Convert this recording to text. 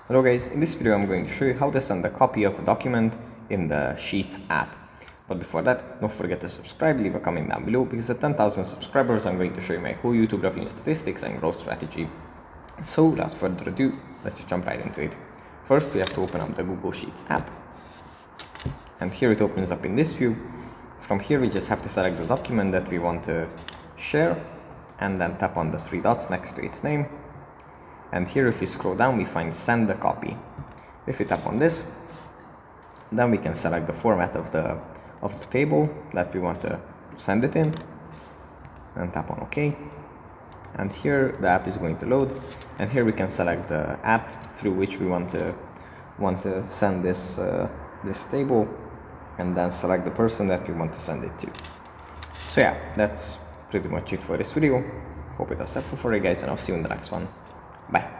Hello guys, in this video I'm going to show you how to send a copy of a document in the Sheets app. But before that, don't forget to subscribe, leave a comment down below, because at 10,000 subscribers I'm going to show you my whole YouTube revenue statistics and growth strategy. So without further ado, let's just jump right into it. First we have to open up the Google Sheets app. And here it opens up in this view. From here we just have to select the document that we want to share and then tap on the three dots next to its name. And here if you scroll down we find send a copy. If you tap on this, then we can select the format of the table that we want to send it in and tap on OK. And here the app is going to load, and here we can select the app through which we want to send this table, and then select the person that we want to send it to. So yeah, that's pretty much it for this video. Hope it was helpful for you guys, and I'll see you in the next one. Bye.